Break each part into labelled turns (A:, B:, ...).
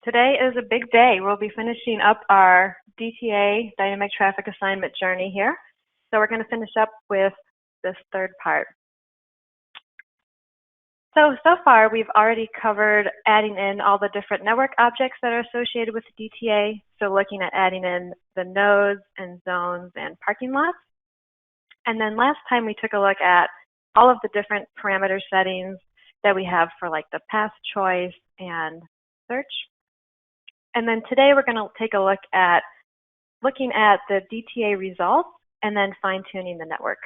A: Today is a big day. We'll be finishing up our DTA, Dynamic Traffic Assignment journey here. So we're going to finish up with this third part. So far we've already covered adding in all the different network objects that are associated with the DTA. So looking at adding in the nodes and zones and parking lots. And then last time we took a look at all of the different parameter settings that we have for like the path choice and search. And then today we're going to take a look at looking at the DTA results and then fine-tuning the network.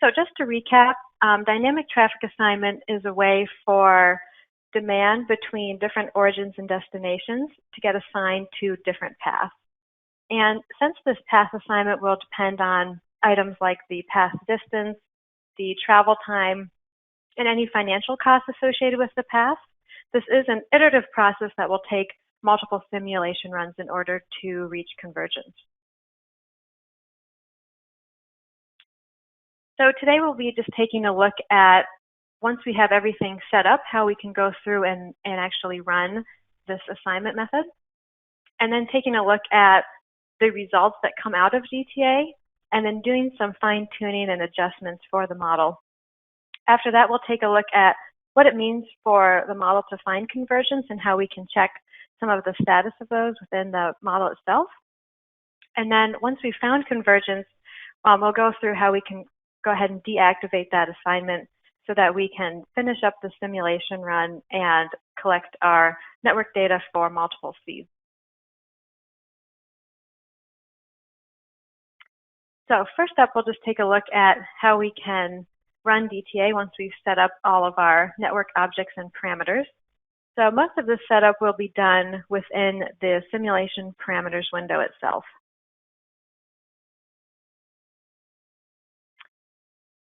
A: So just to recap, dynamic traffic assignment is a way for demand between different origins and destinations to get assigned to different paths. And since this path assignment will depend on items like the path distance, the travel time, and any financial costs associated with the path, this is an iterative process that will take multiple simulation runs in order to reach convergence. So today we'll be just taking a look at, once we have everything set up, how we can go through and actually run this assignment method. And then taking a look at the results that come out of DTA, and then doing some fine-tuning and adjustments for the model. After that, we'll take a look at what it means for the model to find convergence and how we can check some of the status of those within the model itself. And then once we've found convergence, we'll go through how we can go ahead and deactivate that assignment so that we can finish up the simulation run and collect our network data for multiple seeds. So first up, we'll just take a look at how we can run DTA once we've set up all of our network objects and parameters. So most of this setup will be done within the simulation parameters window itself.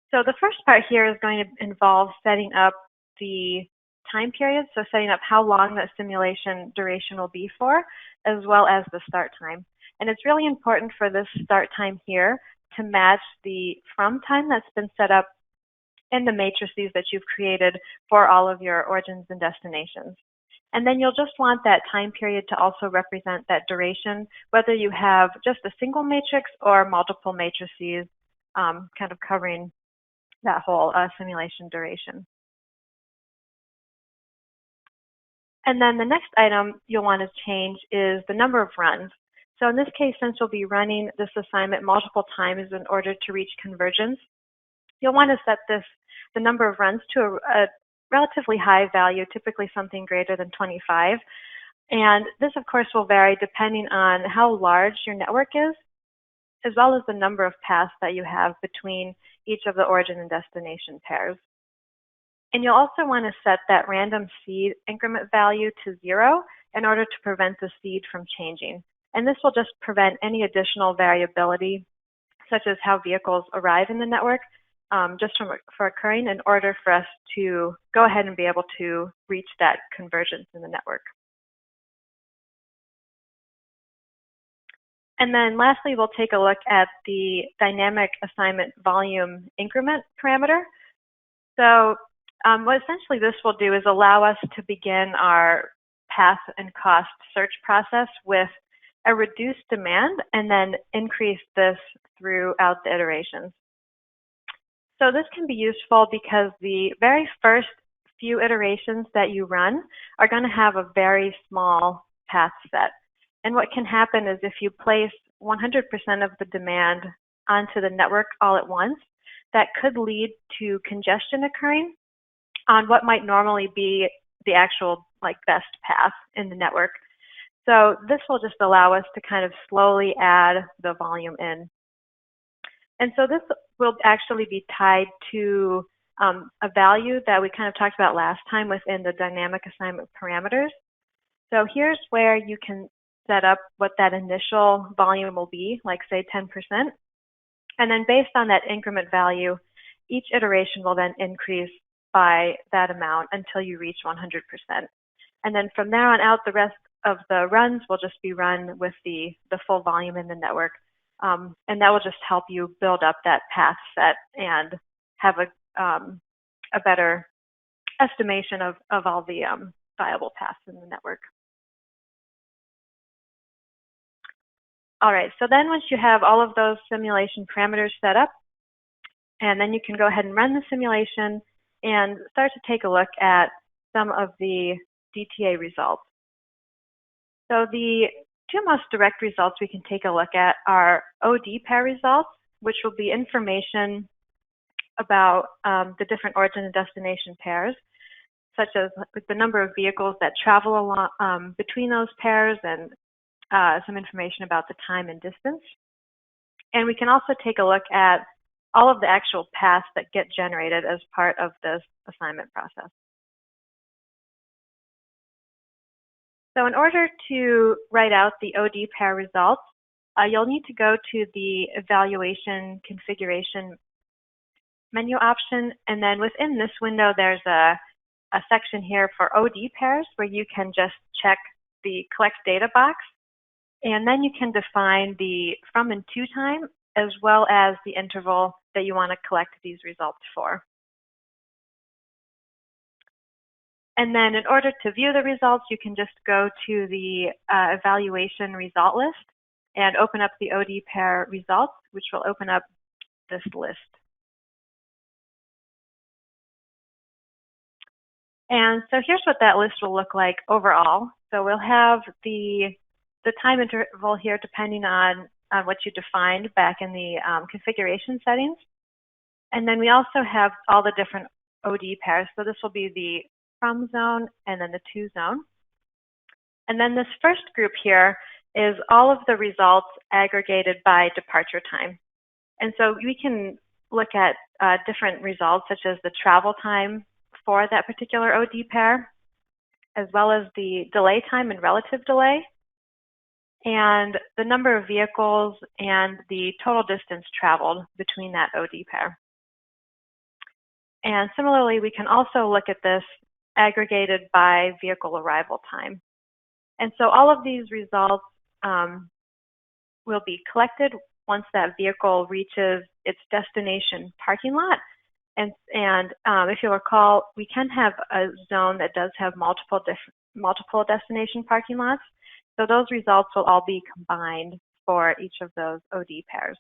A: So the first part here is going to involve setting up the time period, so setting up how long that simulation duration will be for, as well as the start time. And it's really important for this start time here to match the from time that's been set up in the matrices that you've created for all of your origins and destinations. And then you'll just want that time period to also represent that duration, whether you have just a single matrix or multiple matrices kind of covering that whole simulation duration. And then the next item you'll want to change is the number of runs. So in this case, since we'll be running this assignment multiple times in order to reach convergence, you'll want to set the number of runs to a relatively high value, typically something greater than 25. And this, of course, will vary depending on how large your network is, as well as the number of paths that you have between each of the origin and destination pairs. And you'll also want to set that random seed increment value to 0 in order to prevent the seed from changing. And this will just prevent any additional variability, such as how vehicles arrive in the network, for occurring in order for us to go ahead and be able to reach that convergence in the network. And then lastly, we'll take a look at the dynamic assignment volume increment parameter. So what essentially this will do is allow us to begin our path and cost search process with a reduced demand and then increase this throughout the iterations. So this can be useful because the very first few iterations that you run are going to have a very small path set. And what can happen is if you place 100% of the demand onto the network all at once, that could lead to congestion occurring on what might normally be the actual best path in the network. So this will just allow us to kind of slowly add the volume in. And so this will actually be tied to a value that we kind of talked about last time within the dynamic assignment parameters. So here's where you can set up what that initial volume will be, like say 10%. And then based on that increment value, each iteration will then increase by that amount until you reach 100%. And then from there on out, the rest of the runs will just be run with the full volume in the network. And that will just help you build up that path set and have a better estimation of all the viable paths in the network. All right, so then once you have all of those simulation parameters set up, and then you can go ahead and run the simulation and start to take a look at some of the DTA results. So the two most direct results we can take a look at are OD pair results, which will be information about the different origin and destination pairs, such as the number of vehicles that travel along between those pairs, and some information about the time and distance. And we can also take a look at all of the actual paths that get generated as part of this assignment process. So in order to write out the OD pair results, you'll need to go to the Evaluation Configuration menu option, and then within this window there's a section here for OD pairs where you can just check the Collect Data box, and then you can define the from and to time as well as the interval that you want to collect these results for. And then in order to view the results, you can just go to the evaluation result list and open up the OD pair results, which will open up this list. And so here's what that list will look like overall. So we'll have the time interval here depending on what you defined back in the configuration settings. And then we also have all the different OD pairs. So this will be the from zone and then the to zone. And then this first group here is all of the results aggregated by departure time. And so we can look at different results, such as the travel time for that particular OD pair, as well as the delay time and relative delay, and the number of vehicles and the total distance traveled between that OD pair. And similarly, we can also look at this aggregated by vehicle arrival time. And so all of these results will be collected once that vehicle reaches its destination parking lot. And if you'll recall, we can have a zone that does have multiple destination parking lots. So those results will all be combined for each of those OD pairs.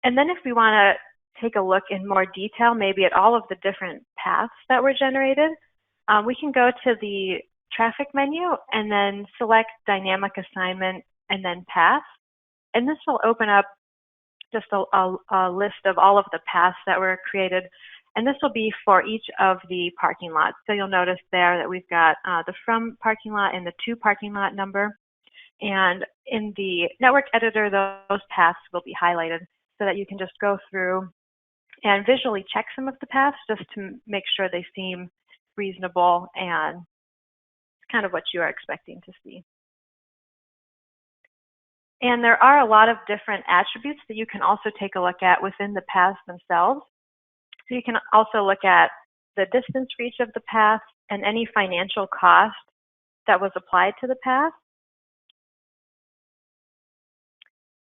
A: And then if we want to take a look in more detail, maybe at all of the different paths that were generated, we can go to the traffic menu and then select Dynamic Assignment and then Paths. And this will open up just a list of all of the paths that were created. And this will be for each of the parking lots. So you'll notice there that we've got the from parking lot and the to parking lot number. And in the network editor, those paths will be highlighted so that you can just go through and visually check some of the paths just to make sure they seem reasonable and kind of what you are expecting to see. And there are a lot of different attributes that you can also take a look at within the paths themselves. So you can also look at the distance for each of the paths and any financial cost that was applied to the path,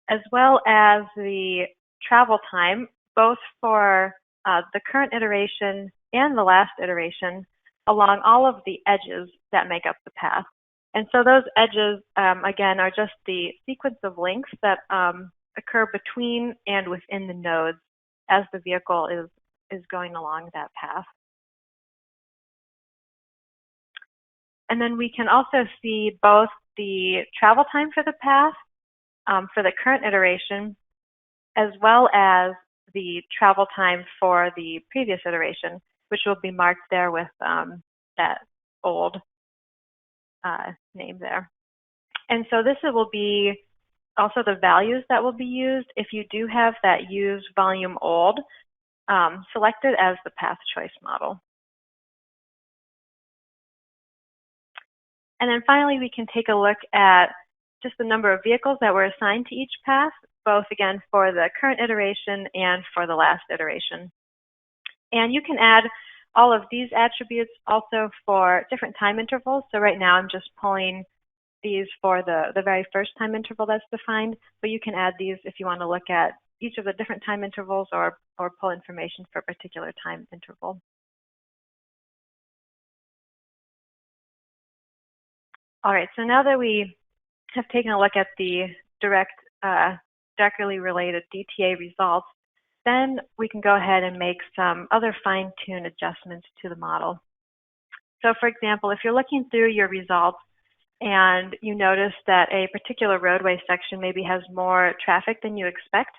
A: as well as the travel time, both for the current iteration and the last iteration, along all of the edges that make up the path. And so those edges, again, are just the sequence of links that occur between and within the nodes as the vehicle is going along that path. And then we can also see both the travel time for the path for the current iteration, as well as the travel time for the previous iteration, which will be marked there with that old name there. And so this will be also the values that will be used if you do have that use volume old selected as the path choice model. And then finally, we can take a look at just the number of vehicles that were assigned to each path, both again for the current iteration and for the last iteration. And you can add all of these attributes also for different time intervals. So right now I'm just pulling these for the very first time interval that's defined, but you can add these if you want to look at each of the different time intervals or pull information for a particular time interval. All right, so now that we have taken a look at the directly related DTA results, then we can go ahead and make some other fine-tune adjustments to the model. So for example, if you're looking through your results and you notice that a particular roadway section maybe has more traffic than you expect,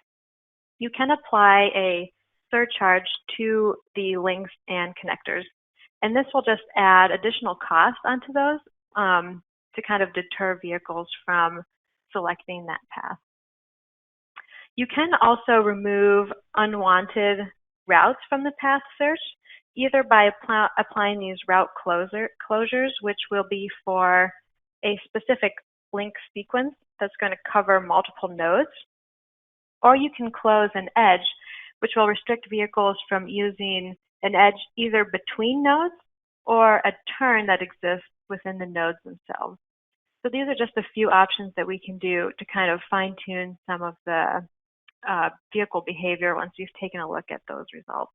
A: you can apply a surcharge to the links and connectors. And this will just add additional cost onto those to kind of deter vehicles from selecting that path. You can also remove unwanted routes from the path search, either by applying these route closures, which will be for a specific link sequence that's going to cover multiple nodes, or you can close an edge, which will restrict vehicles from using an edge either between nodes or a turn that exists within the nodes themselves. So these are just a few options that we can do to kind of fine-tune some of the vehicle behavior once you've taken a look at those results.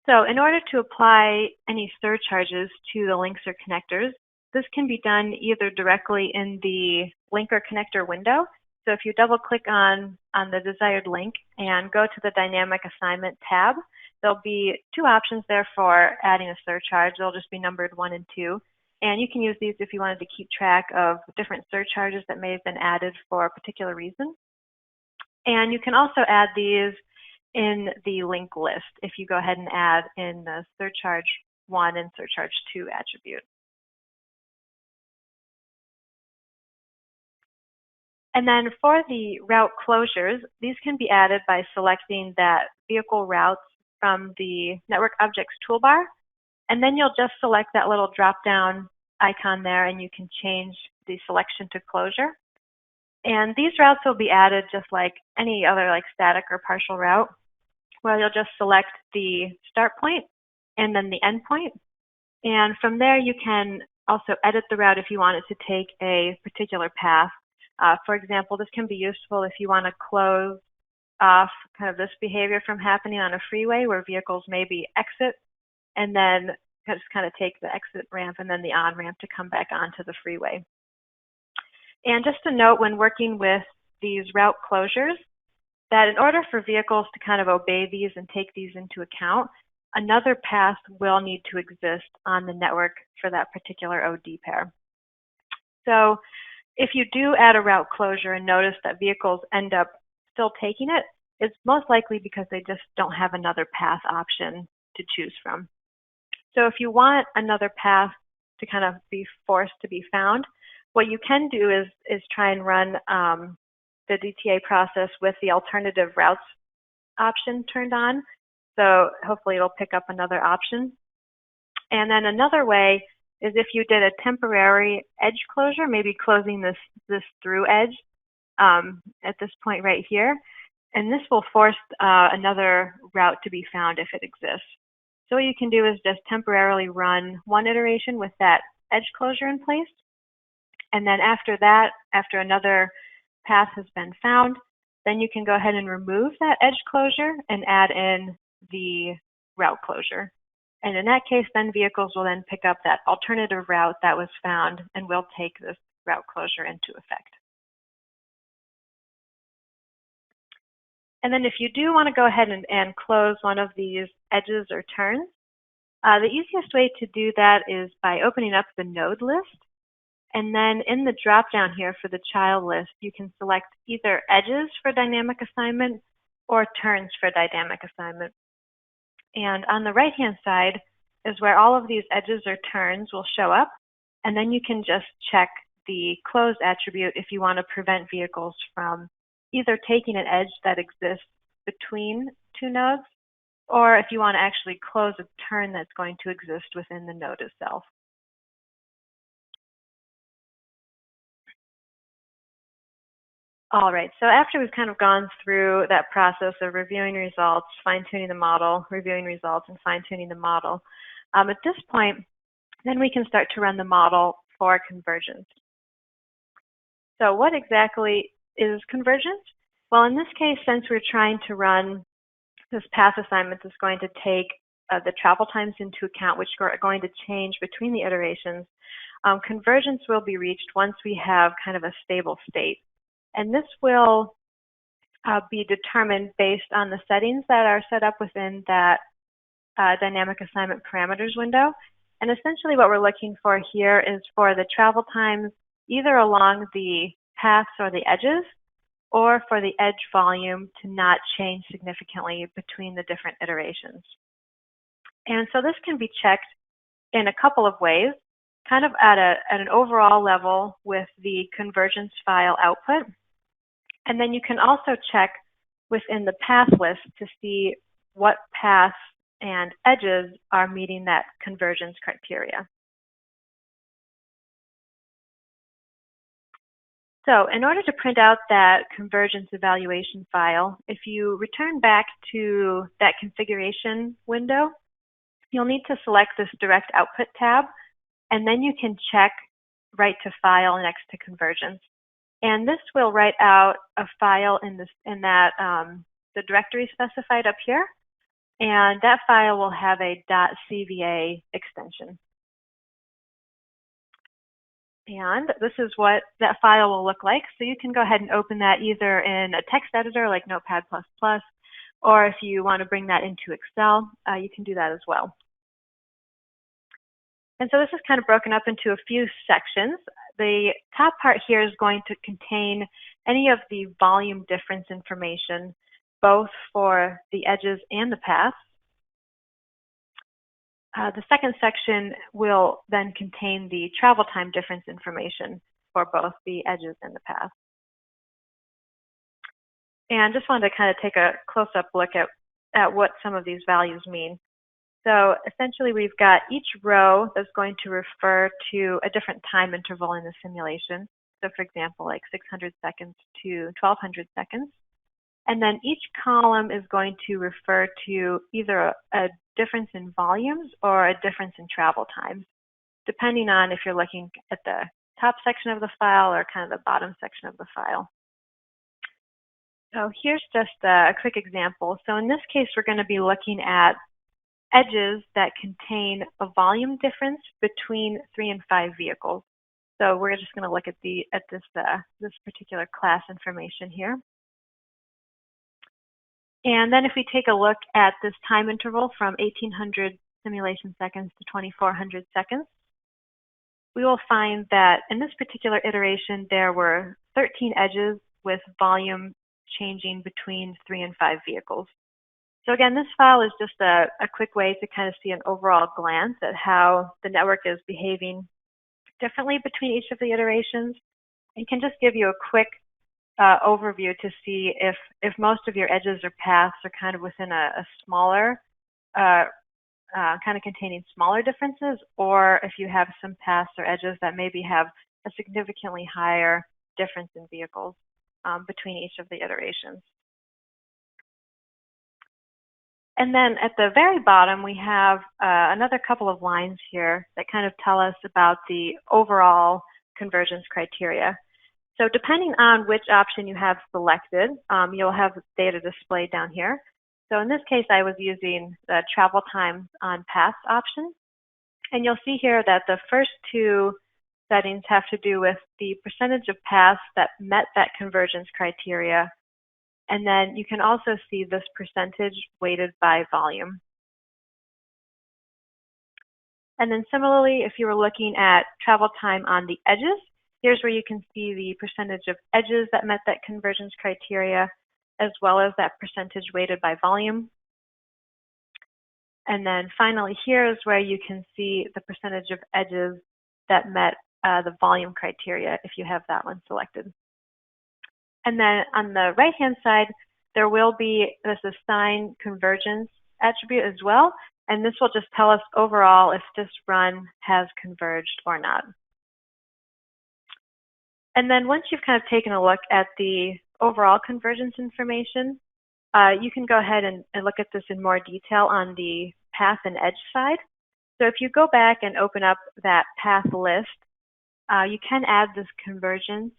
A: So in order to apply any surcharges to the links or connectors, this can be done either directly in the link or connector window. So if you double click on the desired link and go to the Dynamic Assignment tab, there'll be two options there for adding a surcharge. They'll just be numbered 1 and 2. And you can use these if you wanted to keep track of different surcharges that may have been added for a particular reason. And you can also add these in the link list if you go ahead and add in the surcharge 1 and surcharge 2 attribute. And then for the route closures, these can be added by selecting that vehicle routes from the Network Objects toolbar. And then you'll just select that little drop-down icon there, and you can change the selection to closure. And these routes will be added just like any other static or partial route, where you'll just select the start point and then the end point. And from there, you can also edit the route if you want it to take a particular path. For example, this can be useful if you want to close off kind of this behavior from happening on a freeway where vehicles maybe exit and then just kind of take the exit ramp and then the on ramp to come back onto the freeway. And just a note when working with these route closures, that in order for vehicles to kind of obey these and take these into account, another path will need to exist on the network for that particular OD pair. So if you do add a route closure and notice that vehicles end up still taking it, it's most likely because they just don't have another path option to choose from. So if you want another path to kind of be forced to be found, what you can do is try and run the DTA process with the alternative routes option turned on. So hopefully it'll pick up another option. And then another way is if you did a temporary edge closure, maybe closing this through edge at this point right here. And this will force another route to be found if it exists. So what you can do is just temporarily run one iteration with that edge closure in place. And then after that, after another path has been found, then you can go ahead and remove that edge closure and add in the route closure. And in that case, then vehicles will then pick up that alternative route that was found and will take this route closure into effect. And then if you do want to go ahead and close one of these edges or turns, the easiest way to do that is by opening up the node list. And then in the drop-down here for the child list, you can select either edges for dynamic assignment or turns for dynamic assignment. And on the right-hand side is where all of these edges or turns will show up. And then you can just check the close attribute if you want to prevent vehicles from either taking an edge that exists between two nodes, or if you want to actually close a turn that's going to exist within the node itself. All right, so after we've kind of gone through that process of reviewing results, fine-tuning the model, reviewing results, and fine-tuning the model, at this point, then we can start to run the model for convergence. So what exactly is Convergence? Well, in this case, since we're trying to run this path assignment that's going to take the travel times into account, which are going to change between the iterations, Convergence will be reached once we have kind of a stable state. And this will be determined based on the settings that are set up within that dynamic assignment parameters window. And essentially what we're looking for here is for the travel times either along the paths or the edges, or for the edge volume to not change significantly between the different iterations. And so this can be checked in a couple of ways, kind of at an overall level with the Convergence file output. And then you can also check within the path list to see what paths and edges are meeting that Convergence criteria. So in order to print out that Convergence evaluation file, if you return back to that configuration window, you'll need to select this Direct Output tab, and then you can check Write to File next to Convergence. And this will write out a file in the directory specified up here, and that file will have a .cva extension. And this is what that file will look like. So you can go ahead and open that either in a text editor like Notepad++, or if you want to bring that into Excel, you can do that as well. And so this is kind of broken up into a few sections. The top part here is going to contain any of the volume difference information, both for the edges and the paths. The second section will then contain the travel time difference information for both the edges and the path. And just wanted to kind of take a close-up look at what some of these values mean. So essentially we've got each row that's going to refer to a different time interval in the simulation. So for example, like 600 seconds to 1200 seconds. And then each column is going to refer to either a difference in volumes or a difference in travel times, depending on if you're looking at the top section of the file or kind of the bottom section of the file. So here's just a quick example. So in this case, we're going to be looking at edges that contain a volume difference between 3 and 5 vehicles. So we're just going to look at this particular class information here. And then if we take a look at this time interval from 1800 simulation seconds to 2400 seconds, we will find that in this particular iteration, there were 13 edges with volume changing between 3 and 5 vehicles. So again, this file is just a quick way to kind of see an overall glance at how the network is behaving differently between each of the iterations. It can just give you a quick overview to see if most of your edges or paths are kind of within a smaller, kind of containing smaller differences, or if you have some paths or edges that maybe have a significantly higher difference in vehicles between each of the iterations. And then at the very bottom, we have another couple of lines here that kind of tell us about the overall Convergence criteria. So depending on which option you have selected, you'll have data displayed down here. So in this case, I was using the travel time on paths option. And you'll see here that the first two settings have to do with the percentage of paths that met that Convergence criteria. And then you can also see this percentage weighted by volume. And then similarly, if you were looking at travel time on the edges, here's where you can see the percentage of edges that met that Convergence criteria, as well as that percentage weighted by volume. And then finally, here is where you can see the percentage of edges that met the volume criteria if you have that one selected. And then on the right-hand side, there will be this assign Convergence attribute as well. And this will just tell us overall if this run has converged or not. And then once you've kind of taken a look at the overall Convergence information, you can go ahead and look at this in more detail on the path and edge side. So if you go back and open up that path list, you can add this Convergence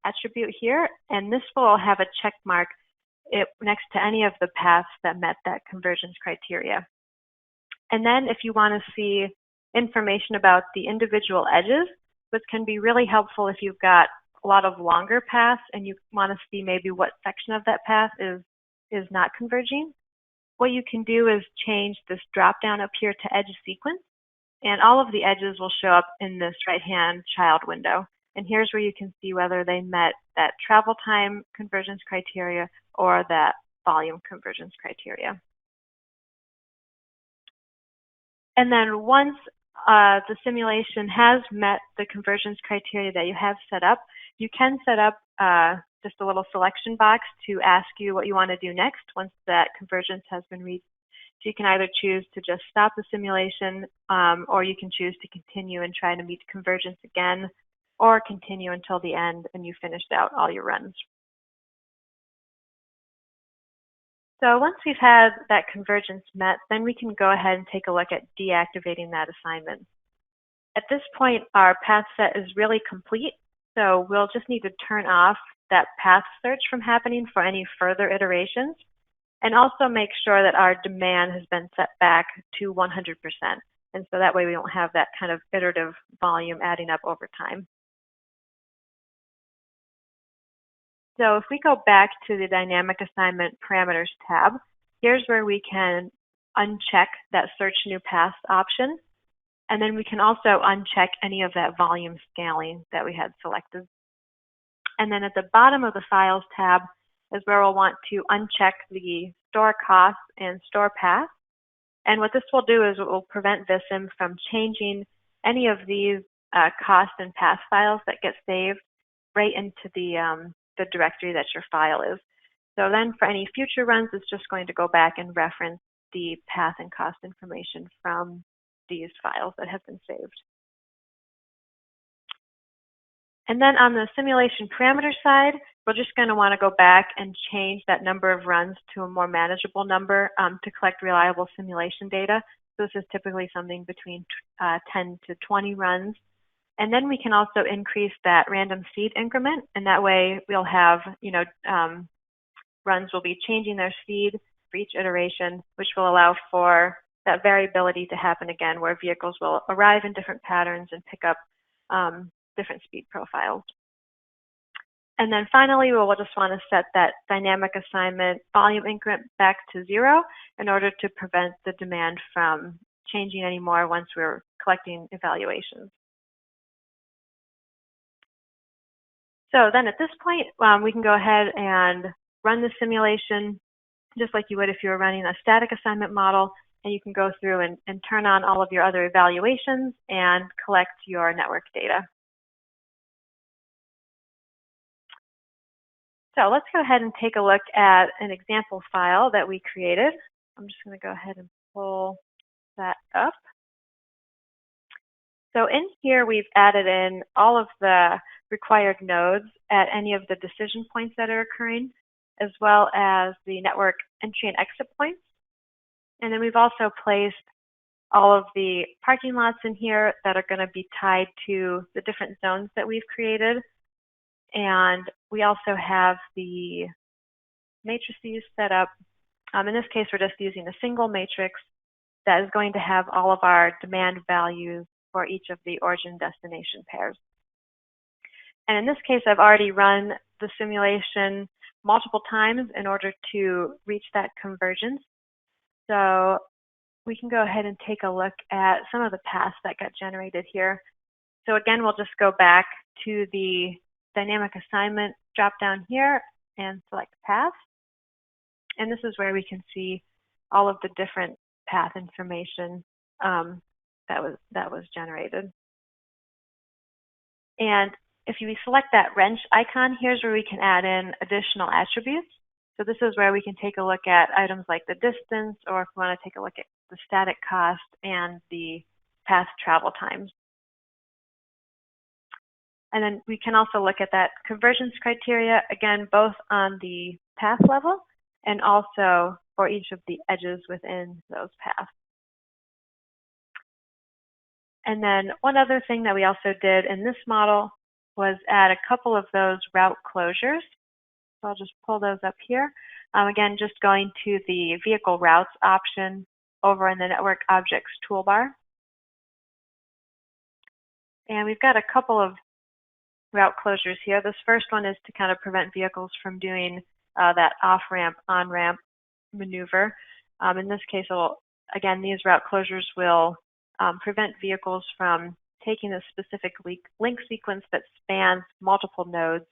A: attribute here, and this will have a check mark next to any of the paths that met that convergence criteria. And then if you want to see information about the individual edges, which can be really helpful if you've got a lot of longer paths and you want to see maybe what section of that path is not converging, what you can do is change this drop down up here to edge sequence, and all of the edges will show up in this right-hand child window. And here's where you can see whether they met that travel time convergence criteria or that volume convergence criteria. And then once the simulation has met the convergence criteria that you have set up, you can set up just a little selection box to ask you what you want to do next once that convergence has been reached. So you can either choose to just stop the simulation, or you can choose to continue and try to meet convergence again, or continue until the end and you finished out all your runs. So once we've had that convergence met, then we can go ahead and take a look at deactivating that assignment. At this point, our path set is really complete, so we'll just need to turn off that path search from happening for any further iterations, and also make sure that our demand has been set back to 100%. And so that way we don't have that kind of iterative volume adding up over time. So if we go back to the Dynamic Assignment Parameters tab, here's where we can uncheck that Search New Paths option. And then we can also uncheck any of that volume scaling that we had selected. And then at the bottom of the Files tab is where we'll want to uncheck the Store Costs and Store Paths. And what this will do is it will prevent VISIM from changing any of these cost and path files that get saved right into the directory that your file is. So then for any future runs, it's just going to go back and reference the path and cost information from these files that have been saved. And then on the simulation parameter side, we're just going to want to go back and change that number of runs to a more manageable number to collect reliable simulation data. So this is typically something between 10 to 20 runs. And then we can also increase that random seed increment, and that way we'll have, runs will be changing their seed for each iteration, which will allow for that variability to happen again, where vehicles will arrive in different patterns and pick up different speed profiles. And then finally, we'll just want to set that dynamic assignment volume increment back to 0 in order to prevent the demand from changing anymore once we're collecting evaluations. So then at this point, we can go ahead and run the simulation just like you would if you were running a static assignment model, and you can go through and turn on all of your other evaluations and collect your network data. So let's go ahead and take a look at an example file that we created. I'm just going to go ahead and pull that up. So in here, we've added in all of the required nodes at any of the decision points that are occurring, as well as the network entry and exit points. And then we've also placed all of the parking lots in here that are going to be tied to the different zones that we've created. And we also have the matrices set up. In this case, we're just using a single matrix that is going to have all of our demand values for each of the origin destination pairs. And in this case, I've already run the simulation multiple times in order to reach that convergence. So we can go ahead and take a look at some of the paths that got generated here. So again, we'll just go back to the dynamic assignment drop down here and select path. And this is where we can see all of the different path information that was generated. And if you select that wrench icon, here's where we can add in additional attributes. So this is where we can take a look at items like the distance, or if we want to take a look at the static cost and the path travel times. And then we can also look at that convergence criteria, again, both on the path level and also for each of the edges within those paths. And then one other thing that we also did in this model was add a couple of those route closures. So I'll just pull those up here. Again, just going to the vehicle routes option over in the network objects toolbar. And we've got a couple of route closures here. This first one is to kind of prevent vehicles from doing that off-ramp, on-ramp maneuver. In this case, again, these route closures will prevent vehicles from taking a specific link sequence that spans multiple nodes.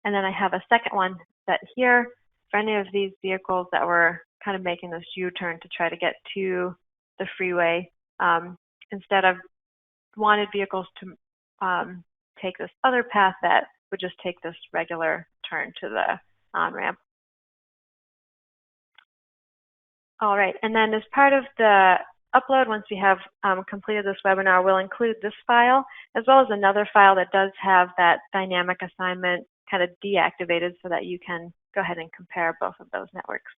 A: And then I have a second one that here, for any of these vehicles that were kind of making this U-turn to try to get to the freeway, instead of wanted vehicles to take this other path that would just take this regular turn to the on-ramp. All right, and then as part of the upload, once we have completed this webinar, we'll include this file as well as another file that does have that dynamic assignment kind of deactivated so that you can go ahead and compare both of those networks.